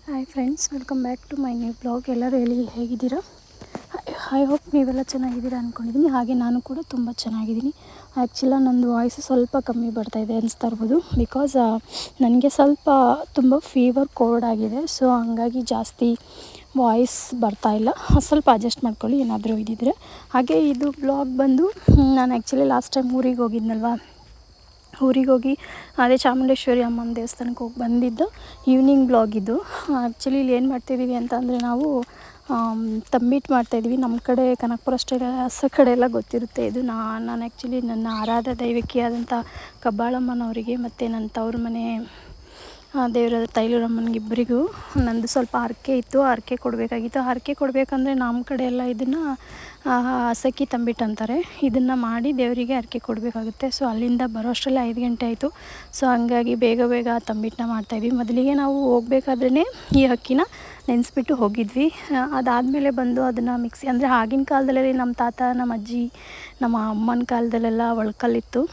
Hi friends, welcome back to my new blog. ಎಲ್ಲರೂ ಹೇಗಿದ್ದೀರಾ? I hope ನೀವೆಲ್ಲ ಚೆನ್ನಾಗಿದ್ದೀರಾ ಅಂದ್ಕೊಂಡಿದ್ದೀನಿ. ಹಾಗೆ ನಾನು ಕೂಡ ತುಂಬ ಚೆನ್ನಾಗಿದ್ದೀನಿ. ಆ್ಯಕ್ಚುಲಿ ನಂದು ವಾಯ್ಸ್ ಸ್ವಲ್ಪ ಕಮ್ಮಿ ಬರ್ತಾಯಿದೆ ಅನಿಸ್ತಾ ಇರ್ಬೋದು. ಬಿಕಾಸ್ ನನಗೆ ಸ್ವಲ್ಪ ತುಂಬ ಫೀವರ್ ಕೋಲ್ಡ್ ಆಗಿದೆ. ಸೊ ಹಂಗಾಗಿ ಜಾಸ್ತಿ ವಾಯ್ಸ್ ಬರ್ತಾಯಿಲ್ಲ. ಸ್ವಲ್ಪ ಅಡ್ಜಸ್ಟ್ ಮಾಡ್ಕೊಳ್ಳಿ ಏನಾದರೂ ಇದ್ದಿದ್ರೆ. ಹಾಗೆ ಇದು ಬ್ಲಾಗ್ ಬಂದು ನಾನು ಆ್ಯಕ್ಚುಲಿ ಲಾಸ್ಟ್ ಟೈಮ್ ಊರಿಗೆ ಹೋಗಿದ್ನಲ್ವ, ಊರಿಗೆ ಹೋಗಿ ಅದೇ ಚಾಮುಂಡೇಶ್ವರಿ ಅಮ್ಮನ ದೇವಸ್ಥಾನಕ್ಕೆ ಹೋಗಿ ಬಂದಿದ್ದು ಈವ್ನಿಂಗ್ ಬ್ಲಾಗ್ ಇದು. ಆ್ಯಕ್ಚುಲಿ ಇಲ್ಲಿ ಏನು ಮಾಡ್ತಿದ್ದೀವಿ ಅಂತ ಅಂದರೆ ನಾವು ತಂಬಿಟ್ಟು ಮಾಡ್ತಾಯಿದ್ವಿ. ನಮ್ಮ ಕಡೆ ಕನಕಪುರ ಅಷ್ಟೇ ಕಡೆ ಎಲ್ಲ ಗೊತ್ತಿರುತ್ತೆ ಇದು. ನಾನು ಆ್ಯಕ್ಚುಲಿ ನನ್ನ ಆರಾಧ್ಯ ದೈವಕಿಯಾದಂಥ ಕಬ್ಬಾಳಮ್ಮನವರಿಗೆ ಮತ್ತು ನನ್ನ ತವ್ರ ಮನೆ ದೇವರ ತೈಲೂರಮ್ಮನಿಗೆ ಇಬ್ಬರಿಗೂ ನಂದು ಸ್ವಲ್ಪ ಹರಕೆ ಇತ್ತು. ಹರಕೆ ಕೊಡಬೇಕಾಗಿತ್ತು. ಹರಕೆ ಕೊಡಬೇಕಂದ್ರೆ ನಮ್ಮ ಕಡೆ ಎಲ್ಲ ಇದನ್ನು ಹಸಕಿ ತಂಬಿಟ್ಟು ಅಂತಾರೆ. ಇದನ್ನು ಮಾಡಿ ದೇವರಿಗೆ ಹರಕೆ ಕೊಡಬೇಕಾಗುತ್ತೆ. ಸೊ ಅಲ್ಲಿಂದ ಬರೋ ಅಷ್ಟರಲ್ಲಿ 5 ಗಂಟೆ ಆಯಿತು. ಸೊ ಹಂಗಾಗಿ ಬೇಗ ತಂಬಿಟ್ಟನ್ನ ಮಾಡ್ತಾಯಿದ್ವಿ. ಮೊದಲಿಗೆ ನಾವು ಹೋಗ್ಬೇಕಾದ್ರೇ ಈ ಅಕ್ಕಿನ ನೆನೆಸ್ಬಿಟ್ಟು ಹೋಗಿದ್ವಿ. ಅದಾದಮೇಲೆ ಬಂದು ಅದನ್ನು ಮಿಕ್ಸಿ, ಅಂದರೆ ಆಗಿನ ಕಾಲದಲ್ಲಿ ನಮ್ಮ ತಾತ, ನಮ್ಮ ಅಜ್ಜಿ, ನಮ್ಮ ಅಮ್ಮನ ಕಾಲದಲ್ಲೆಲ್ಲ ಒಳ್ಕಲ್ಲಿತ್ತು,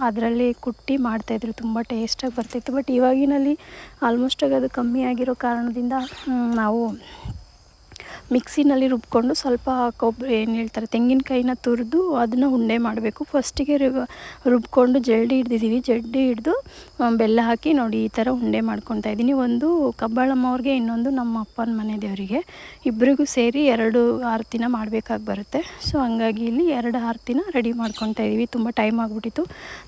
ಅದರಲ್ಲಿ ಕುಟ್ಟಿ ಮಾಡ್ತಾಯಿದ್ರು. ತುಂಬ ಟೇಸ್ಟಾಗಿ ಬರ್ತಾಯಿತ್ತು. ಬಟ್ ಇವಾಗಿನಲ್ಲಿ ಆಲ್ಮೋಸ್ಟಾಗಿ ಅದು ಕಮ್ಮಿ ಆಗಿರೋ ಕಾರಣದಿಂದ ನಾವು ಮಿಕ್ಸಿನಲ್ಲಿ ರುಬ್ಕೊಂಡು ಸ್ವಲ್ಪ ಕೊಬ್ಬರಿ ಏನು ಹೇಳ್ತಾರೆ ತೆಂಗಿನಕಾಯಿನ ತುರಿದು ಅದನ್ನು ಉಂಡೆ ಮಾಡಬೇಕು. ಫಸ್ಟಿಗೆ ರುಬ್ಕೊಂಡು ಜಲ್ಡಿ ಹಿಡಿದು ಬೆಲ್ಲ ಹಾಕಿ ನೋಡಿ ಈ ಥರ ಉಂಡೆ ಮಾಡ್ಕೊತಾ ಇದ್ದೀನಿ. ಒಂದು ಕಬ್ಬಾಳಮ್ಮ ಅವ್ರಿಗೆ, ಇನ್ನೊಂದು ನಮ್ಮ ಅಪ್ಪನ ಮನೆ ದೇವರಿಗೆ, ಇಬ್ಬರಿಗೂ ಸೇರಿ 2 ಆರತಿನ ಮಾಡಬೇಕಾಗಿ ಬರುತ್ತೆ. ಸೊ ಹಂಗಾಗಿ ಇಲ್ಲಿ 2 ಆರತಿನ ರೆಡಿ ಮಾಡ್ಕೊತಾ ಇದ್ದೀವಿ. ತುಂಬ ಟೈಮ್ ಆಗಿಬಿಟ್ಟಿತ್ತು.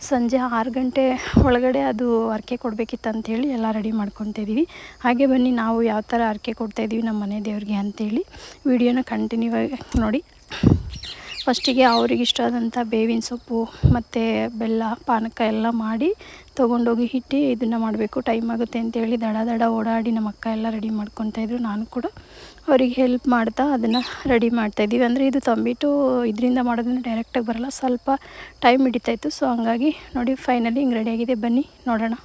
ಸಂಜೆ 6 ಗಂಟೆ ಒಳಗಡೆ ಅದು ಹರಕೆ ಕೊಡಬೇಕಿತ್ತು ಅಂಥೇಳಿ ಎಲ್ಲ ರೆಡಿ ಮಾಡ್ಕೊತಾ ಇದ್ದೀವಿ. ಹಾಗೆ ಬನ್ನಿ ನಾವು ಯಾವ ಥರ ಹರಕೆ ಕೊಡ್ತಾಯಿದ್ದೀವಿ ನಮ್ಮ ಮನೆ ದೇವ್ರಿಗೆ ಅಂಥೇಳಿ ವಿಡಿಯೋನ ಕಂಟಿನ್ಯೂ ಆಗಿ ನೋಡಿ. ಫಸ್ಟಿಗೆ ಅವ್ರಿಗೆ ಇಷ್ಟ ಆದಂಥ ಬೇವಿನ ಸೊಪ್ಪು ಮತ್ತು ಬೆಲ್ಲ, ಪಾನಕ ಎಲ್ಲ ಮಾಡಿ ತೊಗೊಂಡೋಗಿ ಇಟ್ಟು ಇದನ್ನು ಮಾಡಬೇಕು. ಟೈಮ್ ಆಗುತ್ತೆ ಅಂತೇಳಿ ದಡ ಓಡಾಡಿ ನಮ್ಮ ಅಕ್ಕ ಎಲ್ಲ ರೆಡಿ ಮಾಡ್ಕೊತಾಯಿದ್ರು. ನಾನು ಕೂಡ ಅವರಿಗೆ ಹೆಲ್ಪ್ ಮಾಡ್ತಾ ಅದನ್ನು ರೆಡಿ ಮಾಡ್ತಾಯಿದ್ದೀವಿ. ಅಂದರೆ ಇದು ತಂಬಿಟ್ಟು ಇದರಿಂದ ಮಾಡೋದ್ರಿಂದ ಡೈರೆಕ್ಟಾಗಿ ಬರೋಲ್ಲ, ಸ್ವಲ್ಪ ಟೈಮ್ ಹಿಡಿತಾಯಿತ್ತು. ಸೊ ಹಂಗಾಗಿ ನೋಡಿ ಫೈನಲಿ ಹಿಂಗೆ ರೆಡಿಯಾಗಿದೆ. ಬನ್ನಿ ನೋಡೋಣ.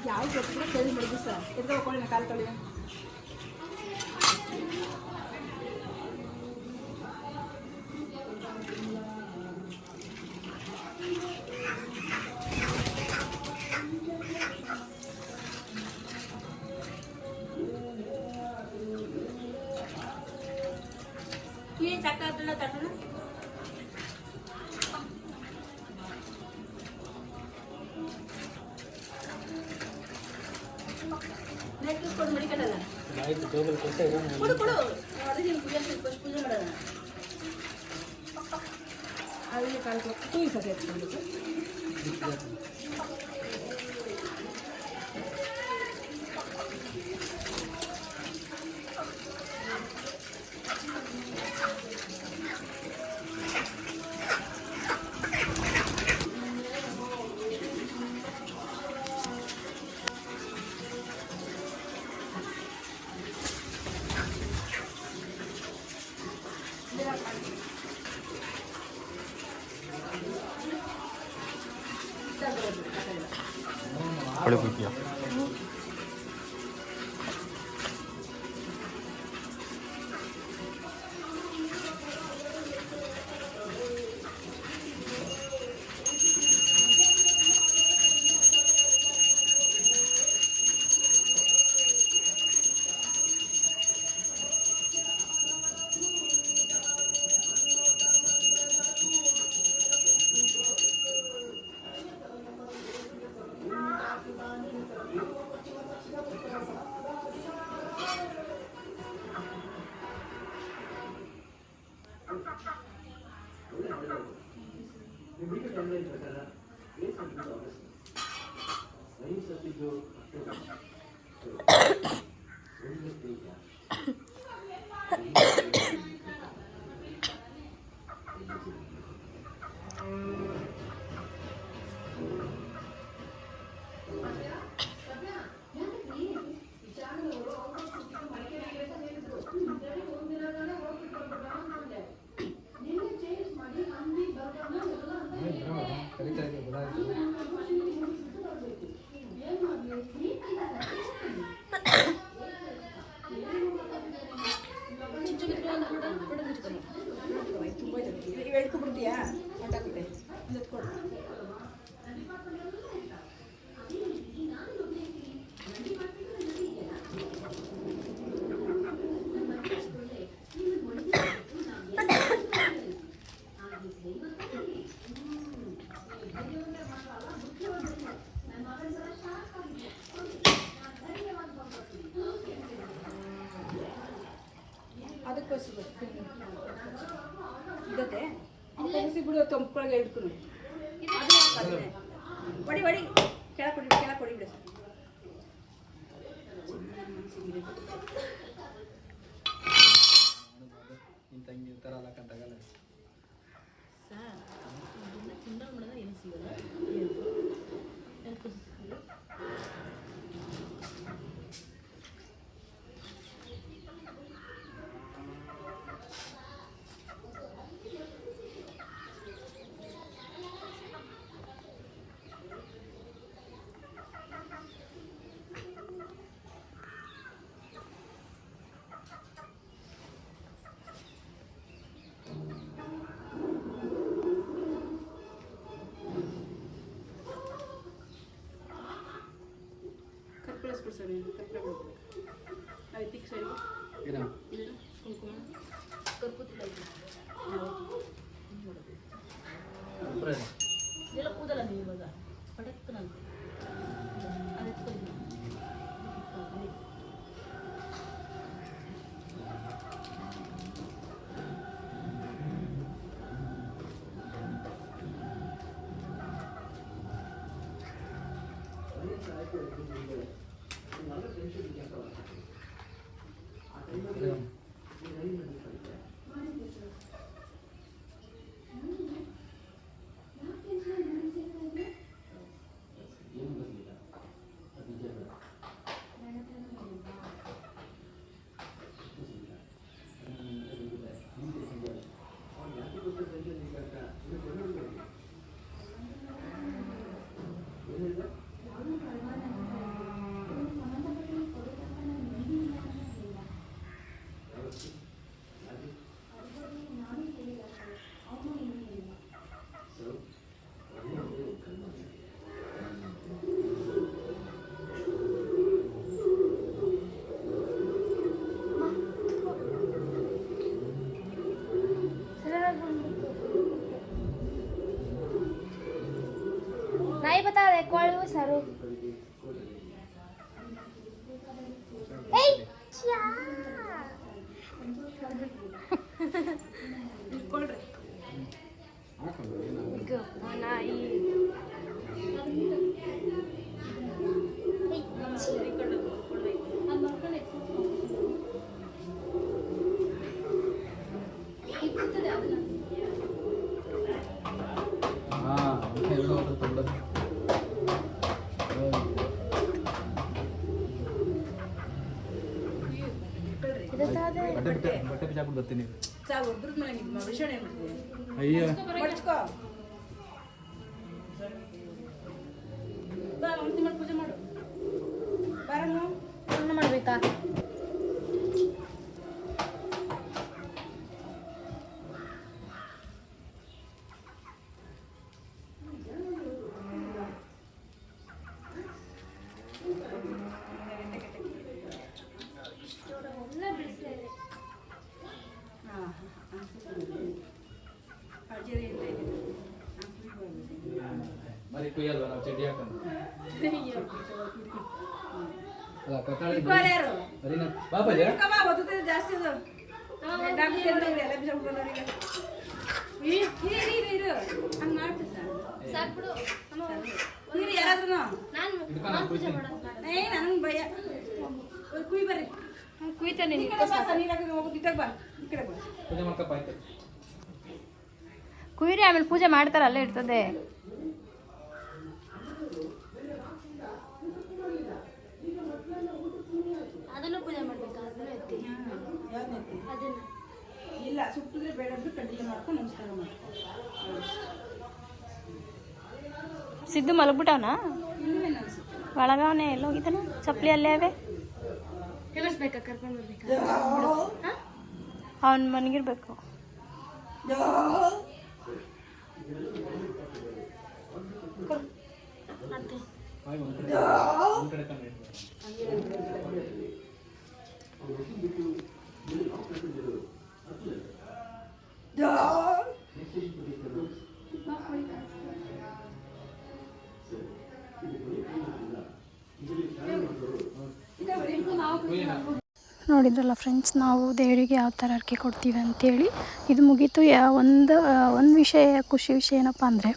ಯಾವ ಗೊತ್ತಿಲ್ಲ ಸರಿ ಬಿಡುದು ಸರ್. ಎದ್ಕೊಂಡು ಕಾಲು ತೊಳಿ. ಈ ಚಕ್ಕ ತಟ್ಟಣ ಕೊಡು ಅದಕ್ಕೆ ಪೂಜೆ ಮಾಡೋಣ. ಅದಕ್ಕೆ ಕಾಲು ಟೀ ಸರಿ ಹಚ್ಕೊಂಡು Полюбить. ಹೇಳ್ಕೊಬಿಡ್ತೀಯಾ ಹೊಂಟಾಕ್ಬಿಟ್ಟೆ ಕೊಡು. ಅದಕ್ಕೋಸ್ಕರ ಇದಕ್ಕೆ ಕಲಿಸಿ ಬಿಡು ತಂಪೊಳಗೆ ಹಿಡ್ಕೊಂಡು ಹೊಡಿ ಹೊಡಿ ಕೆಳಗೆ ಕೊಡಿ ಬಿಡು. ತಂಗಿ ಥರ ಅಲ್ಲಕ್ಕಂತಾಗಲ್ಲ ಏನು ಸಿಗಲ್ಲ ಸರಿ ಕಪ್ಪೆ ಆಯ್ತು ಸರಿ ಏನೋ ಕುಂಕುಮ ಕರ್ಪೂರ ಎಲ್ಲ ಕೂದಲ್ಲ ನೀವು ಇವಾಗ ಪಡಕ್ತ ನಾನು नहीं बता रहे कौन वो सर ಬಟ್ಟೆ ಬಿಚ್ಚಾಕ್ಬಿಟ್ಟು ಬರ್ತೀನಿ ಸಾಕು ದುಡ್ಡು ಮನೆ ನಿಮ್ಮ ವಿಷಯ ಏನು ಮಾಡ್ತೀವಿ ಅಯ್ಯ ಮಡ್ಚ್ಕೋ ಬಾ ಒಂಟಿ ಮಾಡಿ ಪೂಜೆ ಮಾಡು ಬಾರಮ್ಮ ಪೂರ್ಣ ಮಾಡಬೇಕಾ ಮರಿ ಕುಯ್ಯಲ್ವಾ ನಾವು ಚಡ್ಡಿ ಹಾಕೊಂಡು ಅಲ್ಲ ಕತ್ತಾಳಿ ಯಾರು ಮರಿನ ಬಾಬಾಜಿ ಜಾಸ್ತಿ ಅದು ಎಲ್ಲ ಬಿಸಾಕ್ಬಿಡೋರಿಗೆ ಇರು ಹಂಗೆ ಮಾಡ್ತಿದ್ದ ಸಾಕ್ಬಿಡು ನೀರು ಯಾರಾದ್ರೂ ನಾನು ಪೂಜೆ ಮಾಡೋದು ನನಗೆ ಭಯ ಕುಯ್ ಬರ್ರಿ ಕುಯ್ತಾನೆ ನೀರು ಹಾಕಿ ಹೋಗ್ಬಿಟ್ಟು ಬಾ ಈ ಕಡೆ ಬಾ ಪೂಜೆ ಮಾಡ್ಕಪ್ಪ ಆಯ್ತು ಕುಯ್ರಿ, ಆಮೇಲೆ ಪೂಜೆ ಮಾಡ್ತಾರೆ, ಅಲ್ಲೇ ಇರ್ತದೆ. ಅದನ್ನು ಪೂಜೆ ಮಾಡ್ಬೇಕಾ? ಅದನ್ನು ಎತ್ತಿ ಯಾವ್ದು ನೆತ್ತಿ? ಅದನ್ನ ಇಲ್ಲ, ಸುಟ್ಟಿದ್ರೆ ಬೇಡ ಅಂದ್ರೆ ಕಡ್ಡಿಲೆ ಮಾಡ್ಕೊಂಡು ನಮಸ್ಕಾರ ಮಾಡ್ಕೊ. ಸಿದ್ದು ಮಲಗ್ಬಿಟ್ಟವನ, ಇಲ್ಲವೇನು ಅನ್ಸುತ್ತೆ? ಒಳಗವನೇ ಎಲ್ಲೋಗಿದ್ದಾನೆ, ಚಪ್ಪಲಿ ಅಲ್ಲೇ ಅವೆ. ಹೆದರ್ಸ್ಬೇಕಾ? ಕರ್ಕೊಂಡು ಬರ್ಬೇಕಾ? ಅವನ್ ಮನಗಿರ್ಬೇಕು. ಅತ್ತೆ ಒಂದ್ ಕಡೆ ಕಮ್ಮಿ ನೋಡಿದ್ರಲ್ಲ ಫ್ರೆಂಡ್ಸ್, ನಾವು ದೇವರಿಗೆ ಯಾವ ಥರ ಅರ್ಕೆ ಕೊಡ್ತೀವಿ ಅಂತೇಳಿ ಇದು ಮುಗೀತು. ಒಂದು ವಿಷಯ, ಖುಷಿ ವಿಷಯ ಏನಪ್ಪ ಅಂದರೆ,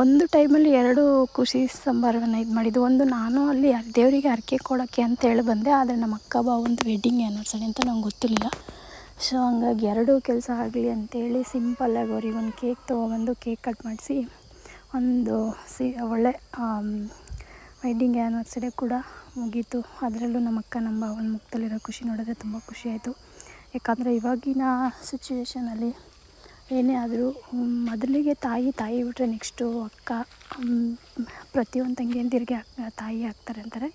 ಒಂದು ಟೈಮಲ್ಲಿ 2 ಖುಷಿ ಸಂಭ್ರಮನ ಇದು ಮಾಡಿದ್ದು. ಒಂದು, ನಾನು ಅಲ್ಲಿ ದೇವರಿಗೆ ಅರ್ಕೆ ಕೊಡೋಕ್ಕೆ ಅಂತೇಳಿ ಬಂದೆ, ಆದರೆ ನಮ್ಮ ಅಕ್ಕ ಬಾವಂದು ವೆಡ್ಡಿಂಗ್ ಆ್ಯನಿವರ್ಸರಿ ಅಂತ ನಂಗೆ ಗೊತ್ತಿರಲಿಲ್ಲ. ಸೊ ಹಂಗಾಗಿ 2 ಕೆಲಸ ಆಗಲಿ ಅಂತೇಳಿ ಸಿಂಪಲ್ಲಾಗಿ ಅವ್ರಿಗೆ ಒಂದು ಕೇಕ್ ತೊಗೊಬಂದು ಕೇಕ್ ಕಟ್ ಮಾಡಿಸಿ ಒಂದು ಒಳ್ಳೆ ವೆಡ್ಡಿಂಗ್ ಆ್ಯನಿವರ್ಸರಿ ಕೂಡ ಮುಗೀತು. ಅದರಲ್ಲೂ ನಮ್ಮ ಅಕ್ಕ ನಮ್ಮ ಭಾವನ ಮುಖದಲ್ಲಿರೋ ಖುಷಿ ನೋಡಿದ್ರೆ ತುಂಬ ಖುಷಿ ಆಯಿತು. ಯಾಕಂದರೆ ಇವಾಗಿನ ಸಿಚುವೇಷನಲ್ಲಿ ಏನೇ ಆದರೂ ಮೊದಲಿಗೆ ತಾಯಿ ಬಿಟ್ಟರೆ ನೆಕ್ಸ್ಟು ಅಕ್ಕ, ಪ್ರತಿಯೊಂದು ತಂಗಿಯಂದಿರಿಗೆ ತಾಯಿ ಆಗ್ತಾರೆ ಅಂತಾರೆ.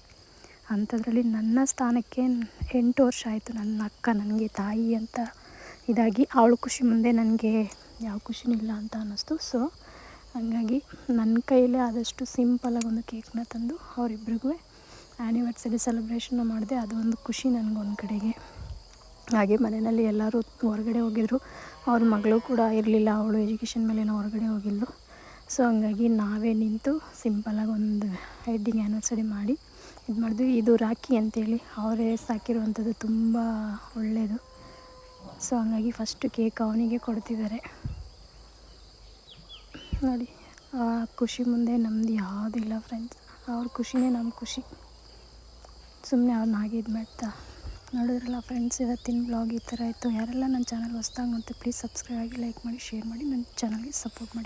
ಅಂಥದ್ರಲ್ಲಿ ನನ್ನ ಸ್ಥಾನಕ್ಕೆ 8 ವರ್ಷ ಆಯಿತು ನನ್ನ ಅಕ್ಕ ನನಗೆ ತಾಯಿ ಅಂತ ಇದಾಗಿ. ಅವಳ ಖುಷಿ ಮುಂದೆ ನನಗೆ ಯಾವ ಖುಷಿನೂ ಇಲ್ಲ ಅಂತ ಅನ್ನಿಸ್ತು. ಸೊ ಹಾಗಾಗಿ ನನ್ನ ಕೈಯಲ್ಲೇ ಆದಷ್ಟು ಸಿಂಪಲಾಗಿ ಒಂದು ಕೇಕ್ನ ತಂದು ಅವರಿಬ್ರಿಗೂ ಆ್ಯನಿವರ್ಸರಿ ಸೆಲೆಬ್ರೇಷನ್ನ ಮಾಡಿದೆ. ಅದು ಒಂದು ಖುಷಿ ನನಗೊಂದು ಕಡೆಗೆ. ಹಾಗೆ ಮನೆಯಲ್ಲಿ ಎಲ್ಲರೂ ಹೊರಗಡೆ ಹೋಗಿದ್ರು, ಅವ್ರ ಮಗಳು ಕೂಡ ಇರಲಿಲ್ಲ, ಅವಳು ಎಜುಕೇಷನ್ ಮೇಲೇನೋ ಹೊರಗಡೆ ಹೋಗಿದ್ಲು. ಸೊ ಹಂಗಾಗಿ ನಾವೇ ನಿಂತು ಸಿಂಪಲಾಗಿ ಒಂದು ವೆಡ್ಡಿಂಗ್ ಆ್ಯನಿವರ್ಸರಿ ಮಾಡಿ ಇದು ಮಾಡಿದ್ವಿ. ಇದು ರಾಖಿ ಅಂತೇಳಿ ಅವರೇ ಸಾಕಿರುವಂಥದ್ದು, ತುಂಬ ಒಳ್ಳೆಯದು. ಸೊ ಹಂಗಾಗಿ ಫಸ್ಟು ಕೇಕ್ ಅವನಿಗೆ ಕೊಡ್ತಿದ್ದಾರೆ ನೋಡಿ. ಆ ಖುಷಿ ಮುಂದೆ ನಮ್ಮದು ಯಾವುದಿಲ್ಲ ಫ್ರೆಂಡ್ಸ್, ಅವ್ರ ಖುಷಿನೇ ನಮ್ಮ ಖುಷಿ. ಸುಮ್ಮನೆ ಅವ್ರನ್ನ ಹಾಗೆ ಇದು ಮಾಡ್ತಾ ನೋಡಿದ್ರಲ್ಲ ಫ್ರೆಂಡ್ಸ್, ಇವತ್ತಿನ ಬ್ಲಾಗ್ ಈ ಥರ ಇತ್ತು. ಯಾರೆಲ್ಲ ನನ್ನ ಚಾನಲ್ ಹೊಸ್ದಾಗಿ ನೋಡ್ತೀವಿ ಪ್ಲೀಸ್ ಸಬ್ಸ್ಕ್ರೈಬ್ ಆಗಿ, ಲೈಕ್ ಮಾಡಿ, ಶೇರ್ ಮಾಡಿ, ನನ್ನ ಚಾನಲ್ಗೆ ಸಪೋರ್ಟ್ ಮಾಡಿ.